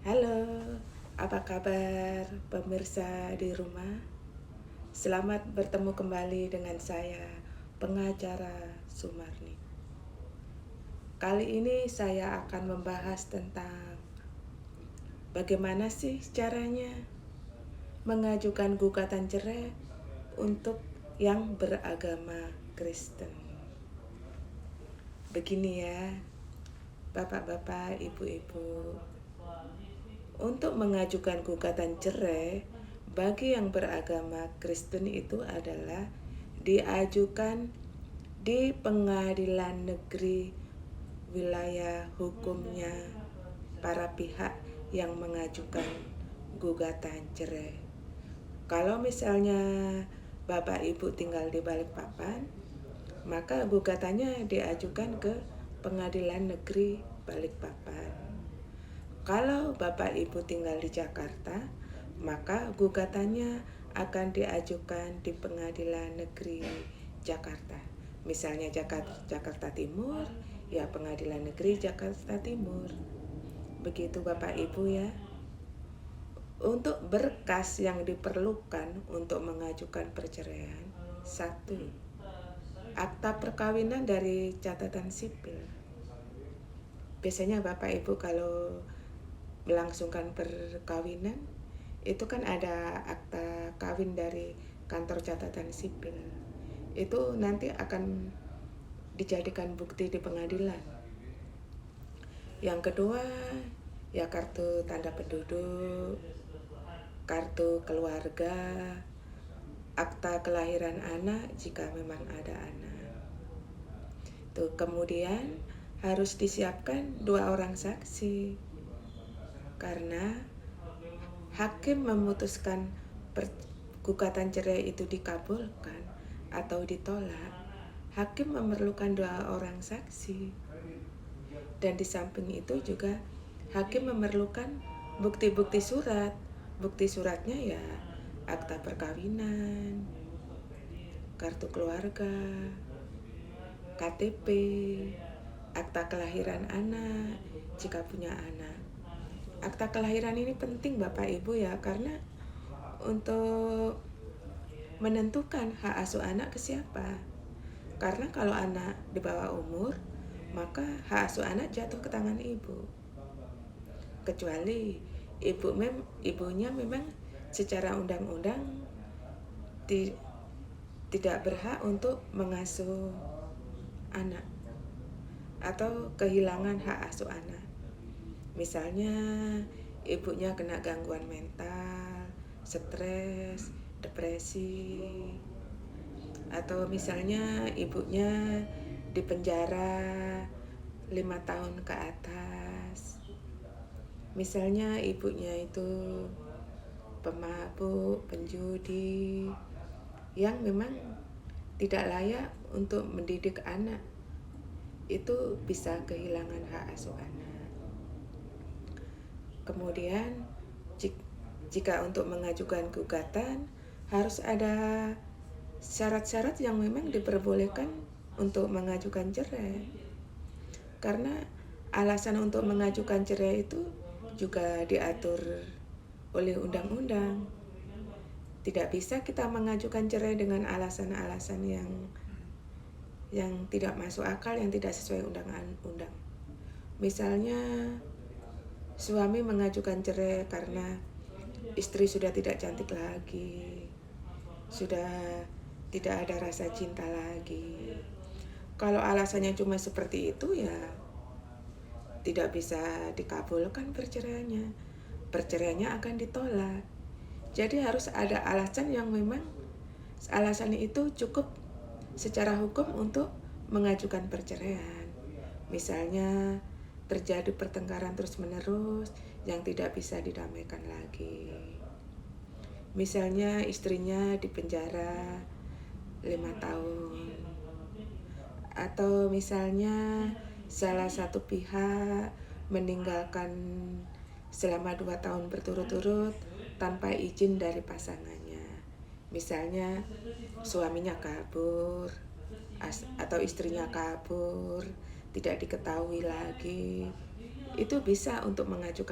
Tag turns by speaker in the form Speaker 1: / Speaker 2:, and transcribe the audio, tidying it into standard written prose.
Speaker 1: Halo, apa kabar pemirsa di rumah? Selamat bertemu kembali dengan saya, pengacara Sumarni. Kali ini saya akan membahas tentang bagaimana sih caranya mengajukan gugatan cerai untuk yang beragama Kristen. Begini ya, Bapak-bapak, Ibu-ibu. Untuk mengajukan gugatan cerai bagi yang beragama Kristen itu adalah diajukan di pengadilan negeri wilayah hukumnya para pihak yang mengajukan gugatan cerai. Kalau misalnya Bapak Ibu tinggal di Balikpapan, maka gugatannya diajukan ke Pengadilan Negeri Balikpapan. Kalau Bapak Ibu tinggal di Jakarta, maka gugatannya akan diajukan di Pengadilan Negeri Jakarta. Misalnya Jakarta Timur, ya Pengadilan Negeri Jakarta Timur. Begitu Bapak Ibu ya. Untuk berkas yang diperlukan untuk mengajukan perceraian, 1. Akta perkawinan dari catatan sipil. Biasanya Bapak Ibu kalau melangsungkan perkawinan itu kan ada akta kawin dari kantor catatan sipil. Itu nanti akan dijadikan bukti di pengadilan. Yang kedua, ya kartu tanda penduduk, kartu keluarga, akta kelahiran anak jika memang ada anak. Tuh, kemudian harus disiapkan 2 orang saksi. Karena hakim memutuskan gugatan cerai itu dikabulkan atau ditolak, hakim memerlukan 2 orang saksi. Dan di samping itu juga hakim memerlukan bukti-bukti surat. Bukti suratnya ya akta perkawinan, kartu keluarga, KTP, akta kelahiran anak jika punya anak. Akta kelahiran ini penting Bapak Ibu ya, karena untuk menentukan hak asuh anak ke siapa. Karena kalau anak di bawah umur, maka hak asuh anak jatuh ke tangan ibu. Kecuali ibunya memang secara undang-undang tidak berhak untuk mengasuh anak atau kehilangan hak asuh anak. Misalnya ibunya kena gangguan mental, stres, depresi, atau misalnya ibunya dipenjara 5 tahun ke atas. Misalnya ibunya itu pemabuk, penjudi, yang memang tidak layak untuk mendidik anak, itu bisa kehilangan hak asuh anak. Kemudian jika untuk mengajukan gugatan harus ada syarat-syarat yang memang diperbolehkan untuk mengajukan cerai. Karena alasan untuk mengajukan cerai itu juga diatur oleh undang-undang. Tidak bisa kita mengajukan cerai dengan alasan-alasan yang tidak masuk akal, yang tidak sesuai undang-undang. Misalnya suami mengajukan cerai karena istri sudah tidak cantik lagi, sudah tidak ada rasa cinta lagi. Kalau alasannya cuma seperti itu ya tidak bisa dikabulkan perceraiannya. Perceraiannya akan ditolak. Jadi harus ada alasan yang memang alasan itu cukup secara hukum untuk mengajukan perceraian. Misalnya terjadi pertengkaran terus-menerus yang tidak bisa didamaikan lagi. Misalnya istrinya dipenjara 5 tahun. Atau misalnya salah satu pihak meninggalkan selama 2 tahun berturut-turut tanpa izin dari pasangannya. Misalnya suaminya kabur atau istrinya kabur, tidak diketahui lagi. Itu bisa untuk mengajukan